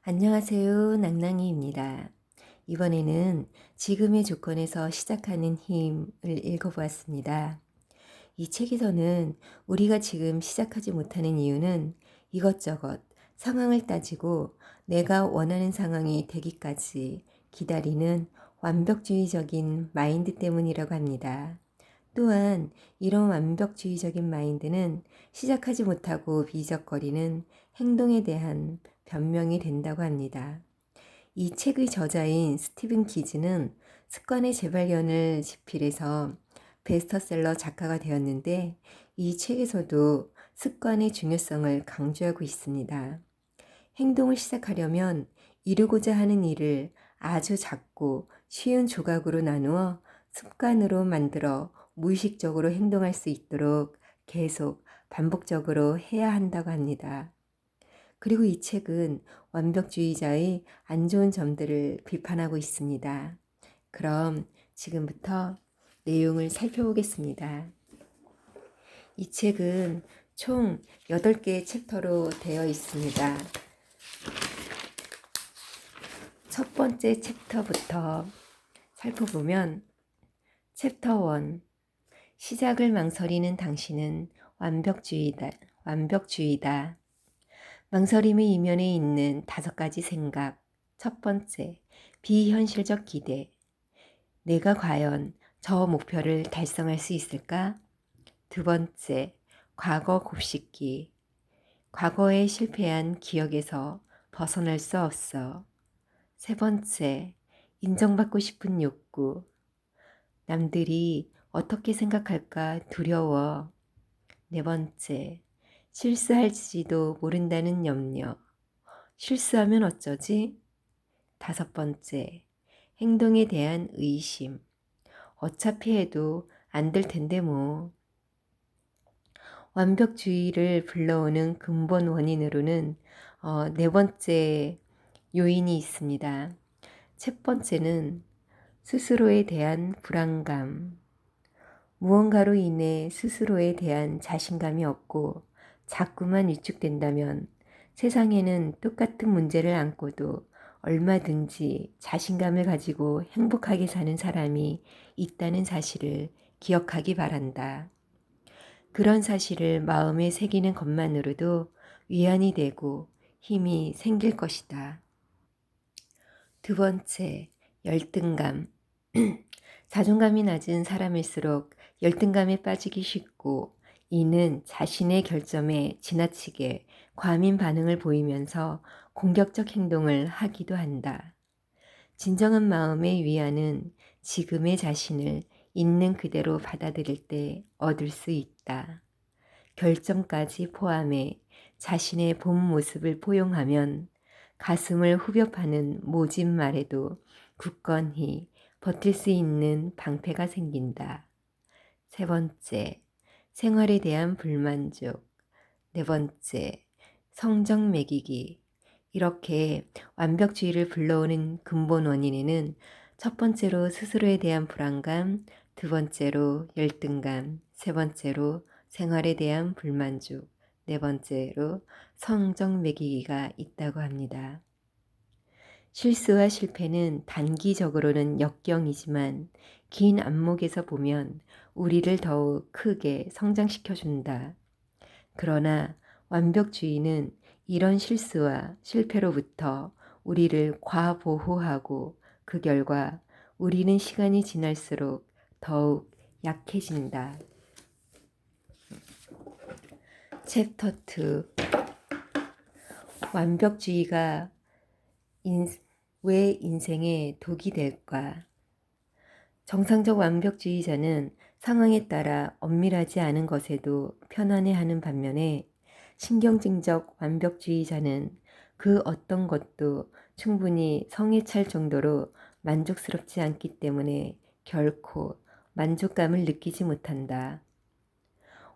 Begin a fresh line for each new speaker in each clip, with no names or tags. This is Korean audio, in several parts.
안녕하세요. 낭낭이입니다. 이번에는 지금의 조건에서 시작하는 힘을 읽어보았습니다. 이 책에서는 우리가 지금 시작하지 못하는 이유는 이것저것 상황을 따지고 내가 원하는 상황이 되기까지 기다리는 완벽주의적인 마인드 때문이라고 합니다. 또한 이런 완벽주의적인 마인드는 시작하지 못하고 비적거리는 행동에 대한 변명이 된다고 합니다. 이 책의 저자인 스티븐 키즈는 습관의 재발견을 집필해서 베스트셀러 작가가 되었는데 이 책에서도 습관의 중요성을 강조하고 있습니다. 행동을 시작하려면 이루고자 하는 일을 아주 작고 쉬운 조각으로 나누어 습관으로 만들어 무의식적으로 행동할 수 있도록 계속 반복적으로 해야 한다고 합니다. 그리고 이 책은 완벽주의자의 안 좋은 점들을 비판하고 있습니다. 그럼 지금부터 내용을 살펴보겠습니다. 이 책은 총 8개의 챕터로 되어 있습니다. 첫 번째 챕터부터 살펴보면 챕터 1 시작을 망설이는 당신은 완벽주의다. 망설임의 이면에 있는 5가지 생각. 첫 번째, 비현실적 기대. 내가 과연 저 목표를 달성할 수 있을까? 두 번째, 과거 곱씹기. 과거에 실패한 기억에서 벗어날 수 없어. 세 번째, 인정받고 싶은 욕구. 남들이 어떻게 생각할까 두려워. 네 번째, 실수할지도 모른다는 염려. 실수하면 어쩌지? 다섯 번째, 행동에 대한 의심. 어차피 해도 안 될 텐데 뭐. 완벽주의를 불러오는 근본 원인으로는 네 번째 요인이 있습니다. 첫 번째는 스스로에 대한 불안감. 무언가로 인해 스스로에 대한 자신감이 없고 자꾸만 위축된다면 세상에는 똑같은 문제를 안고도 얼마든지 자신감을 가지고 행복하게 사는 사람이 있다는 사실을 기억하기 바란다. 그런 사실을 마음에 새기는 것만으로도 위안이 되고 힘이 생길 것이다. 두 번째, 열등감. 자존감이 낮은 사람일수록 열등감에 빠지기 쉽고 이는 자신의 결점에 지나치게 과민 반응을 보이면서 공격적 행동을 하기도 한다. 진정한 마음의 위안은 지금의 자신을 있는 그대로 받아들일 때 얻을 수 있다. 결점까지 포함해 자신의 본 모습을 포용하면 가슴을 후벼 파는 모진 말에도 굳건히 버틸 수 있는 방패가 생긴다. 세 번째, 생활에 대한 불만족. 네 번째, 성적 매기기. 이렇게 완벽주의를 불러오는 근본 원인에는 첫 번째로 스스로에 대한 불안감, 두 번째로 열등감, 세 번째로 생활에 대한 불만족, 네 번째로 성적 매기기가 있다고 합니다. 실수와 실패는 단기적으로는 역경이지만 긴 안목에서 보면 우리를 더욱 크게 성장시켜준다. 그러나 완벽주의는 이런 실수와 실패로부터 우리를 과보호하고 그 결과 우리는 시간이 지날수록 더욱 약해진다. 챕터 2 완벽주의가 왜 인생의 독이 될까? 정상적 완벽주의자는 상황에 따라 엄밀하지 않은 것에도 편안해하는 반면에 신경증적 완벽주의자는 그 어떤 것도 충분히 성에 찰 정도로 만족스럽지 않기 때문에 결코 만족감을 느끼지 못한다.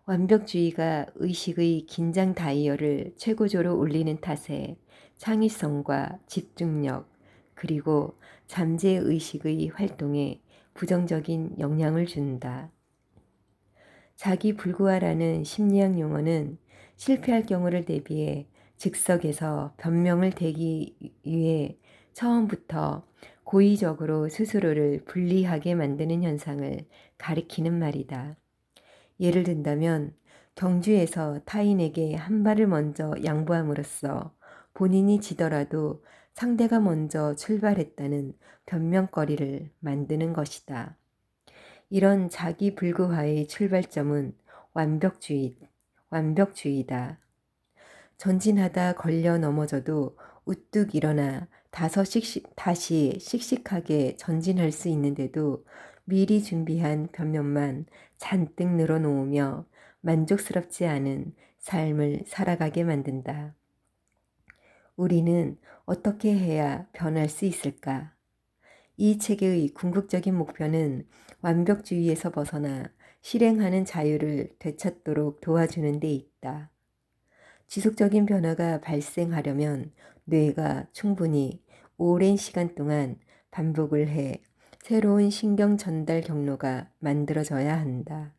완벽주의가 의식의 긴장 다이얼을 최고조로 올리는 탓에 창의성과 집중력 그리고 잠재의식의 활동에 부정적인 영향을 준다. 자기 불구화라는 심리학 용어는 실패할 경우를 대비해 즉석에서 변명을 대기 위해 처음부터 고의적으로 스스로를 불리하게 만드는 현상을 가리키는 말이다. 예를 든다면 경주에서 타인에게 한 발을 먼저 양보함으로써 본인이 지더라도 상대가 먼저 출발했다는 변명거리를 만드는 것이다. 이런 자기 불구화의 출발점은 완벽주의다. 전진하다 걸려 넘어져도 우뚝 일어나 다시 씩씩하게 전진할 수 있는데도 미리 준비한 변명만 잔뜩 늘어놓으며 만족스럽지 않은 삶을 살아가게 만든다. 우리는 어떻게 해야 변할 수 있을까? 이 책의 궁극적인 목표는 완벽주의에서 벗어나 실행하는 자유를 되찾도록 도와주는 데 있다. 지속적인 변화가 발생하려면 뇌가 충분히 오랜 시간 동안 반복을 해 새로운 신경 전달 경로가 만들어져야 한다.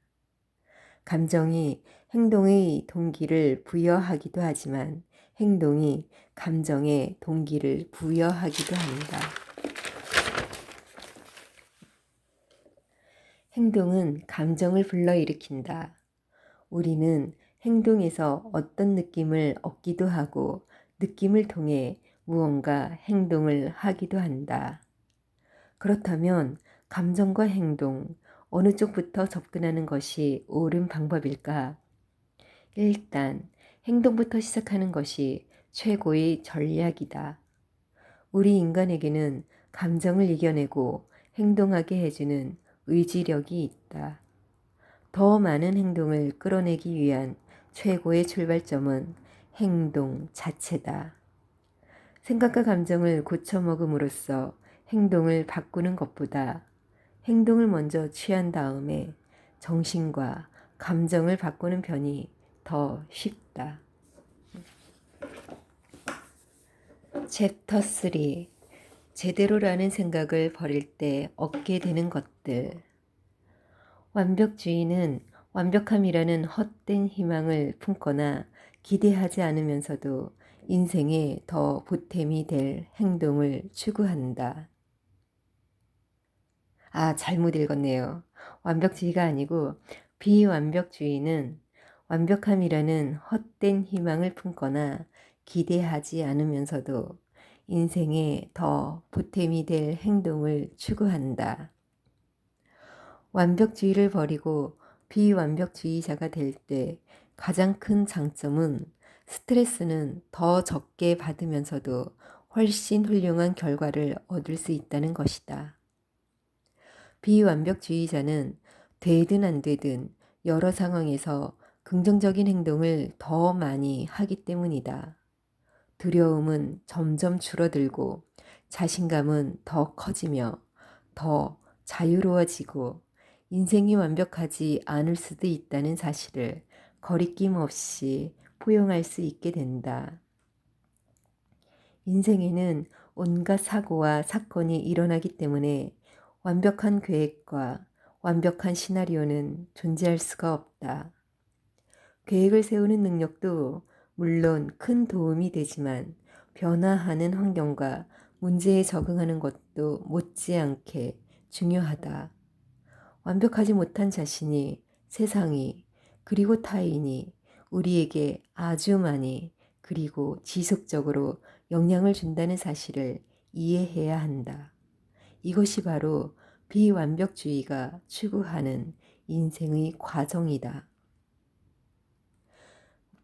감정이 행동의 동기를 부여하기도 하지만 행동이 감정의 동기를 부여하기도 한다. 행동은 감정을 불러일으킨다. 우리는 행동에서 어떤 느낌을 얻기도 하고 느낌을 통해 무언가 행동을 하기도 한다. 그렇다면 감정과 행동, 어느 쪽부터 접근하는 것이 옳은 방법일까? 일단 행동부터 시작하는 것이 최고의 전략이다. 우리 인간에게는 감정을 이겨내고 행동하게 해주는 의지력이 있다. 더 많은 행동을 끌어내기 위한 최고의 출발점은 행동 자체다. 생각과 감정을 고쳐먹음으로써 행동을 바꾸는 것보다 행동을 먼저 취한 다음에 정신과 감정을 바꾸는 편이 더 쉽다. 챕터 3. 제대로라는 생각을 버릴 때 얻게 되는 것들. 완벽주의는 완벽함이라는 헛된 희망을 품거나 기대하지 않으면서도 인생에 더 보탬이 될 행동을 추구한다. 잘못 읽었네요. 완벽주의가 아니고 비완벽주의는 완벽함이라는 헛된 희망을 품거나 기대하지 않으면서도 인생에 더 보탬이 될 행동을 추구한다. 완벽주의를 버리고 비완벽주의자가 될 때 가장 큰 장점은 스트레스는 더 적게 받으면서도 훨씬 훌륭한 결과를 얻을 수 있다는 것이다. 비완벽주의자는 되든 안 되든 여러 상황에서 긍정적인 행동을 더 많이 하기 때문이다. 두려움은 점점 줄어들고 자신감은 더 커지며 더 자유로워지고 인생이 완벽하지 않을 수도 있다는 사실을 거리낌 없이 포용할 수 있게 된다. 인생에는 온갖 사고와 사건이 일어나기 때문에 완벽한 계획과 완벽한 시나리오는 존재할 수가 없다. 계획을 세우는 능력도 물론 큰 도움이 되지만 변화하는 환경과 문제에 적응하는 것도 못지않게 중요하다. 완벽하지 못한 자신이, 세상이, 그리고 타인이 우리에게 아주 많이 그리고 지속적으로 영향을 준다는 사실을 이해해야 한다. 이것이 바로 비완벽주의가 추구하는 인생의 과정이다.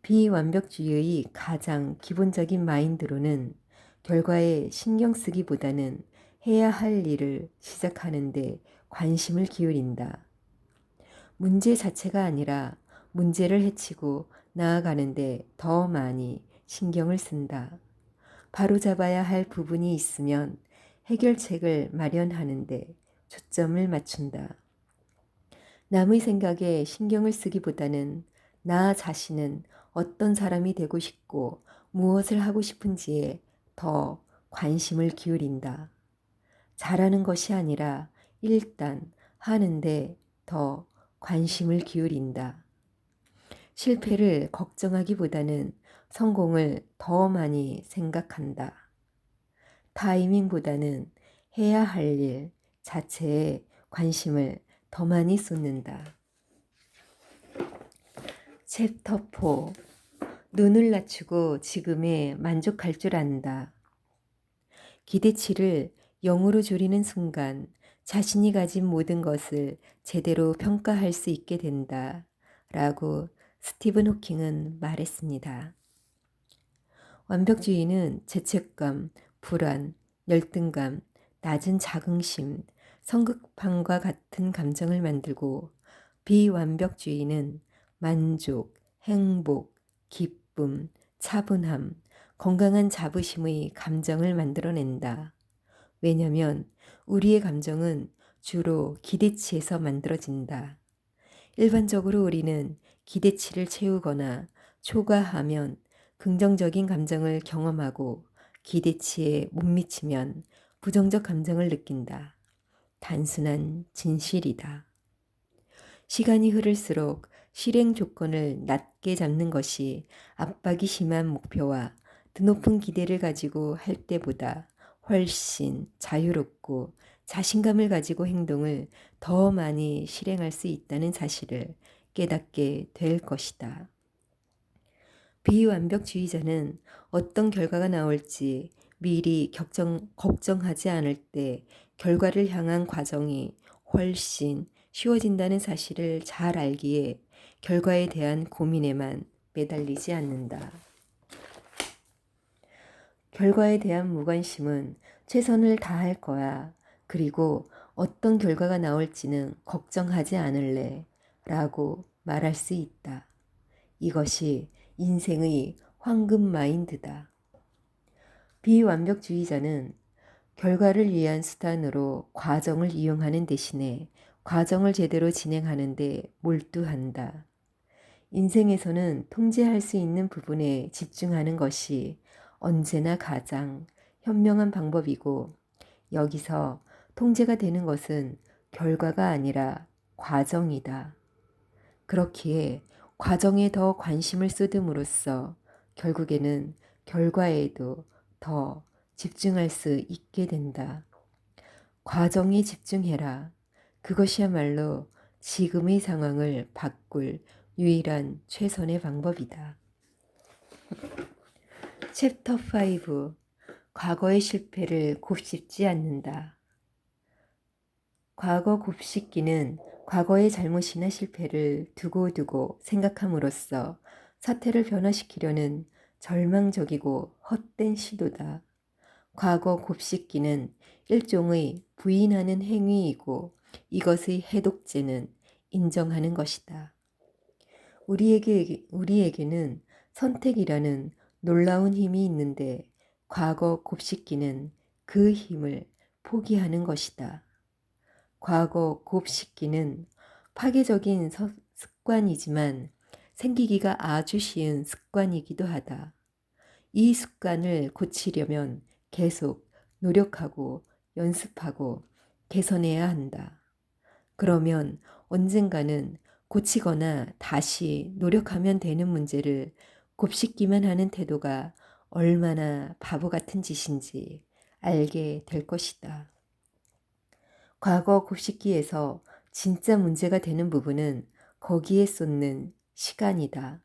비완벽주의의 가장 기본적인 마인드로는 결과에 신경 쓰기보다는 해야 할 일을 시작하는데 관심을 기울인다. 문제 자체가 아니라 문제를 해치고 나아가는데 더 많이 신경을 쓴다. 바로잡아야 할 부분이 있으면 해결책을 마련하는데 초점을 맞춘다. 남의 생각에 신경을 쓰기보다는 나 자신은 어떤 사람이 되고 싶고 무엇을 하고 싶은지에 더 관심을 기울인다. 잘하는 것이 아니라 일단 하는데 더 관심을 기울인다. 실패를 걱정하기보다는 성공을 더 많이 생각한다. 타이밍보다는 해야 할 일 자체에 관심을 더 많이 쏟는다. 챕터 4. 눈을 낮추고 지금에 만족할 줄 안다. 기대치를 0으로 줄이는 순간 자신이 가진 모든 것을 제대로 평가할 수 있게 된다. 라고 스티븐 호킹은 말했습니다. 완벽주의는 죄책감, 불안, 열등감, 낮은 자긍심, 성급함과 같은 감정을 만들고 비완벽주의는 만족, 행복, 기쁨, 차분함, 건강한 자부심의 감정을 만들어낸다. 왜냐하면 우리의 감정은 주로 기대치에서 만들어진다. 일반적으로 우리는 기대치를 채우거나 초과하면 긍정적인 감정을 경험하고 기대치에 못 미치면 부정적 감정을 느낀다. 단순한 진실이다. 시간이 흐를수록 실행 조건을 낮게 잡는 것이 압박이 심한 목표와 드높은 기대를 가지고 할 때보다 훨씬 자유롭고 자신감을 가지고 행동을 더 많이 실행할 수 있다는 사실을 깨닫게 될 것이다. 비완벽주의자는 어떤 결과가 나올지 미리 걱정하지 않을 때 결과를 향한 과정이 훨씬 쉬워진다는 사실을 잘 알기에 결과에 대한 고민에만 매달리지 않는다. 결과에 대한 무관심은 최선을 다할 거야. 그리고 어떤 결과가 나올지는 걱정하지 않을래. 라고 말할 수 있다. 이것이 인생의 황금 마인드다. 비완벽주의자는 결과를 위한 수단으로 과정을 이용하는 대신에 과정을 제대로 진행하는 데 몰두한다. 인생에서는 통제할 수 있는 부분에 집중하는 것이 언제나 가장 현명한 방법이고 여기서 통제가 되는 것은 결과가 아니라 과정이다. 그렇기에 과정에 더 관심을 쏟음으로써 결국에는 결과에도 더 집중할 수 있게 된다. 과정에 집중해라. 그것이야말로 지금의 상황을 바꿀 유일한 최선의 방법이다. 챕터 5. 과거의 실패를 곱씹지 않는다. 과거 곱씹기는 과거의 잘못이나 실패를 두고두고 생각함으로써 사태를 변화시키려는 절망적이고 헛된 시도다. 과거 곱씹기는 일종의 부인하는 행위이고 이것의 해독제는 인정하는 것이다. 우리에게는 선택이라는 놀라운 힘이 있는데 과거 곱씹기는 그 힘을 포기하는 것이다. 과거 곱씹기는 파괴적인 습관이지만 생기기가 아주 쉬운 습관이기도 하다. 이 습관을 고치려면 계속 노력하고 연습하고 개선해야 한다. 그러면 언젠가는 고치거나 다시 노력하면 되는 문제를 곱씹기만 하는 태도가 얼마나 바보 같은 짓인지 알게 될 것이다. 과거 곱씹기에서 진짜 문제가 되는 부분은 거기에 쏟는 시간이다.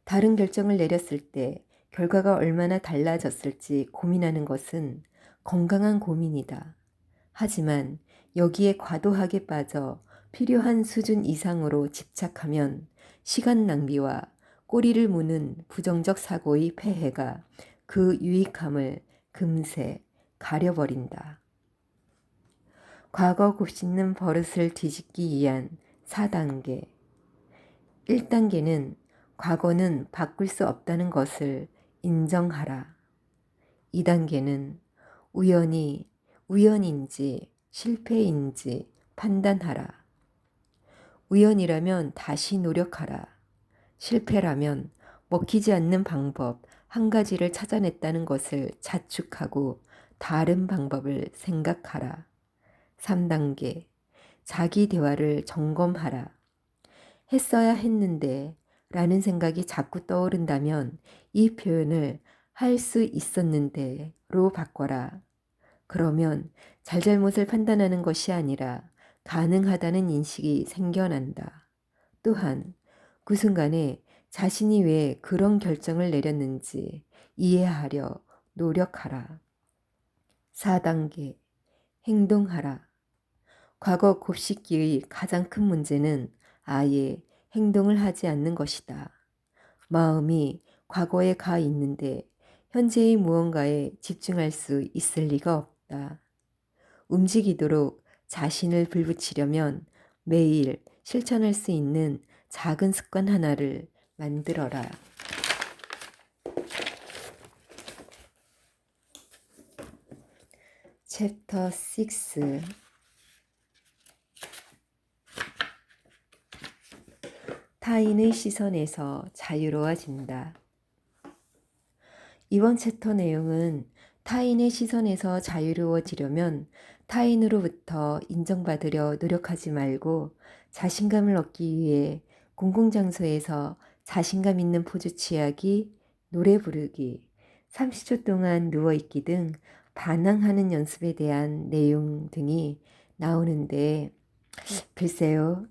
다른 결정을 내렸을 때 결과가 얼마나 달라졌을지 고민하는 것은 건강한 고민이다. 하지만 여기에 과도하게 빠져 필요한 수준 이상으로 집착하면 시간 낭비와 꼬리를 무는 부정적 사고의 폐해가 그 유익함을 금세 가려버린다. 과거 곱씹는 버릇을 뒤집기 위한 4단계. 1단계는 과거는 바꿀 수 없다는 것을 인정하라. 2단계는 우연인지 실패인지 판단하라. 우연이라면 다시 노력하라. 실패라면 먹히지 않는 방법 한 가지를 찾아냈다는 것을 자축하고 다른 방법을 생각하라. 3단계 자기 대화를 점검하라. 했어야 했는데 라는 생각이 자꾸 떠오른다면 이 표현을 할 수 있었는데로 바꿔라. 그러면 잘잘못을 판단하는 것이 아니라 가능하다는 인식이 생겨난다. 또한 그 순간에 자신이 왜 그런 결정을 내렸는지 이해하려 노력하라. 4단계 행동하라. 과거 곱씹기의 가장 큰 문제는 아예 행동을 하지 않는 것이다. 마음이 과거에 가 있는데 현재의 무언가에 집중할 수 있을 리가 없다. 움직이도록 자신을 불붙이려면 매일 실천할 수 있는 작은 습관 하나를 만들어라. 챕터 6 타인의 시선에서 자유로워진다. 이번 챕터 내용은 타인의 시선에서 자유로워지려면 타인으로부터 인정받으려 노력하지 말고 자신감을 얻기 위해 공공장소에서 자신감 있는 포즈 취하기, 노래 부르기, 30초 동안 누워있기 등 반항하는 연습에 대한 내용 등이 나오는데 글쎄요.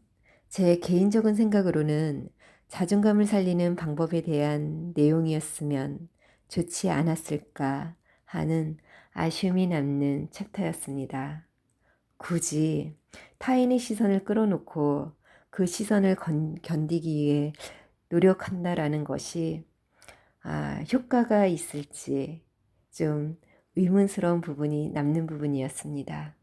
제 개인적인 생각으로는 자존감을 살리는 방법에 대한 내용이었으면 좋지 않았을까 하는 아쉬움이 남는 챕터였습니다. 굳이 타인의 시선을 끌어놓고 그 시선을 견디기 위해 노력한다라는 것이 효과가 있을지 좀 의문스러운 부분이 남는 부분이었습니다.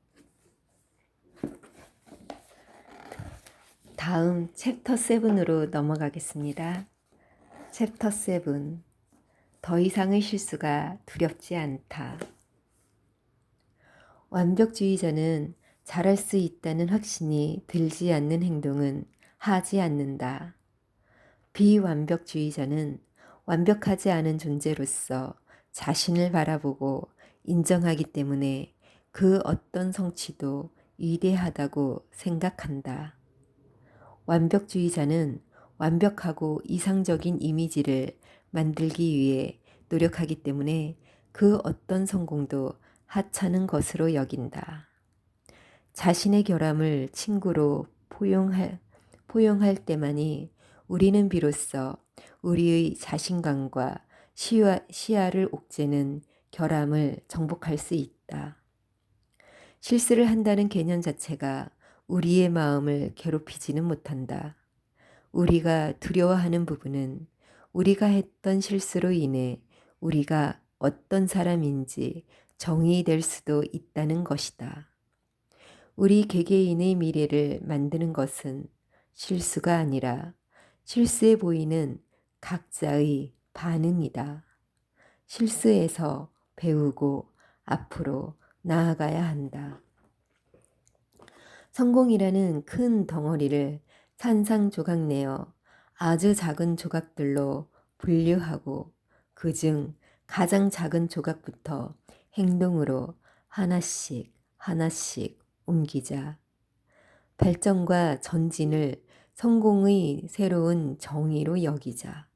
다음 챕터 7으로 넘어가겠습니다. 챕터 7 더 이상의 실수가 두렵지 않다. 완벽주의자는 잘할 수 있다는 확신이 들지 않는 행동은 하지 않는다. 비완벽주의자는 완벽하지 않은 존재로서 자신을 바라보고 인정하기 때문에 그 어떤 성취도 위대하다고 생각한다. 완벽주의자는 완벽하고 이상적인 이미지를 만들기 위해 노력하기 때문에 그 어떤 성공도 하찮은 것으로 여긴다. 자신의 결함을 친구로 포용할 때만이 우리는 비로소 우리의 자신감과 시야를 옥죄는 결함을 정복할 수 있다. 실수를 한다는 개념 자체가 우리의 마음을 괴롭히지는 못한다. 우리가 두려워하는 부분은 우리가 했던 실수로 인해 우리가 어떤 사람인지 정의될 수도 있다는 것이다. 우리 개개인의 미래를 만드는 것은 실수가 아니라 실수에 보이는 각자의 반응이다. 실수에서 배우고 앞으로 나아가야 한다. 성공이라는 큰 덩어리를 산상조각 내어 아주 작은 조각들로 분류하고 그중 가장 작은 조각부터 행동으로 하나씩 옮기자. 발전과 전진을 성공의 새로운 정의로 여기자.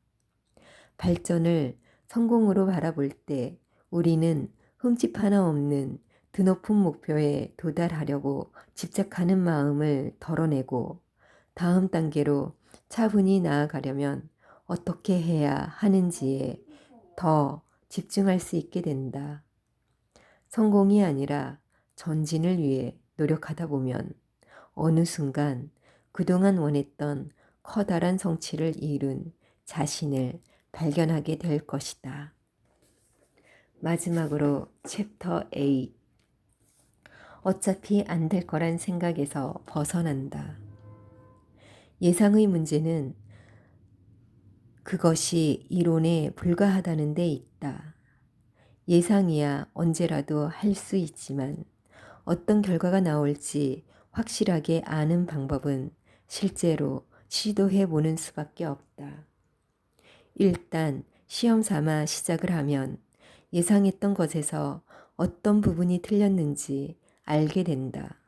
발전을 성공으로 바라볼 때 우리는 흠집 하나 없는 드높은 목표에 도달하려고 집착하는 마음을 덜어내고 다음 단계로 차분히 나아가려면 어떻게 해야 하는지에 더 집중할 수 있게 된다. 성공이 아니라 전진을 위해 노력하다 보면 어느 순간 그동안 원했던 커다란 성취를 이룬 자신을 발견하게 될 것이다. 마지막으로 챕터 8 어차피 안 될 거란 생각에서 벗어난다. 예상의 문제는 그것이 이론에 불과하다는 데 있다. 예상이야 언제라도 할 수 있지만 어떤 결과가 나올지 확실하게 아는 방법은 실제로 시도해 보는 수밖에 없다. 일단 시험 삼아 시작을 하면 예상했던 것에서 어떤 부분이 틀렸는지 알게 된다.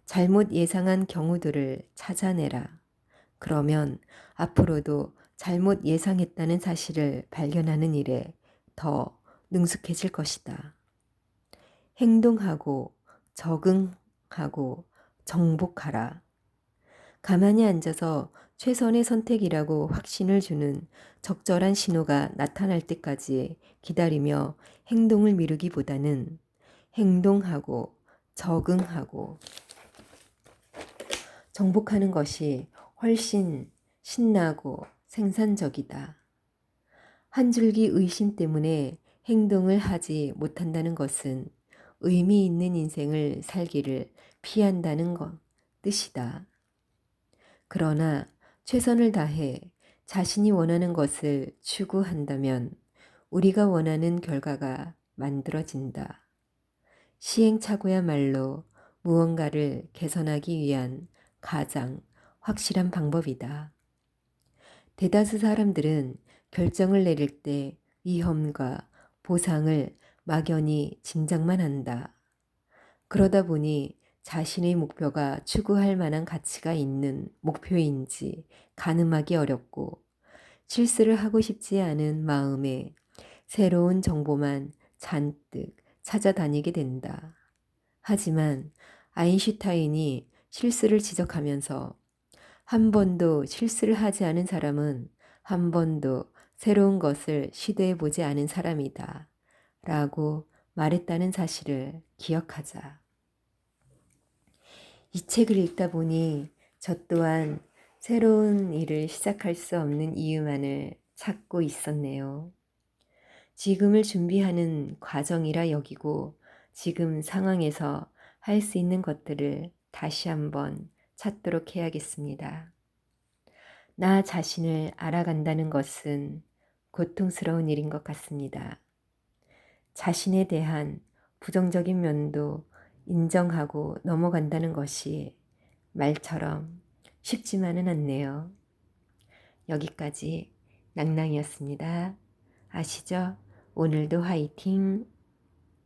잘못 예상한 경우들을 찾아내라. 그러면 앞으로도 잘못 예상했다는 사실을 발견하는 일에 더 능숙해질 것이다. 행동하고 적응하고 정복하라. 가만히 앉아서 최선의 선택이라고 확신을 주는 적절한 신호가 나타날 때까지 기다리며 행동을 미루기보다는 행동하고 적응하고 정복하는 것이 훨씬 신나고 생산적이다. 한 줄기 의심 때문에 행동을 하지 못한다는 것은 의미 있는 인생을 살기를 피한다는 뜻이다. 그러나 최선을 다해 자신이 원하는 것을 추구한다면 우리가 원하는 결과가 만들어진다. 시행착오야말로 무언가를 개선하기 위한 가장 확실한 방법이다. 대다수 사람들은 결정을 내릴 때 위험과 보상을 막연히 짐작만 한다. 그러다 보니 자신의 목표가 추구할 만한 가치가 있는 목표인지 가늠하기 어렵고 실수를 하고 싶지 않은 마음에 새로운 정보만 잔뜩 찾아다니게 된다. 하지만 아인슈타인이 실수를 지적하면서 한 번도 실수를 하지 않은 사람은 한 번도 새로운 것을 시도해 보지 않은 사람이다. 라고 말했다는 사실을 기억하자. 이 책을 읽다 보니 저 또한 새로운 일을 시작할 수 없는 이유만을 찾고 있었네요. 지금을 준비하는 과정이라 여기고 지금 상황에서 할 수 있는 것들을 다시 한번 찾도록 해야겠습니다. 나 자신을 알아간다는 것은 고통스러운 일인 것 같습니다. 자신에 대한 부정적인 면도 인정하고 넘어간다는 것이 말처럼 쉽지만은 않네요. 여기까지 낭낭이었습니다. 아시죠? 오늘도 화이팅!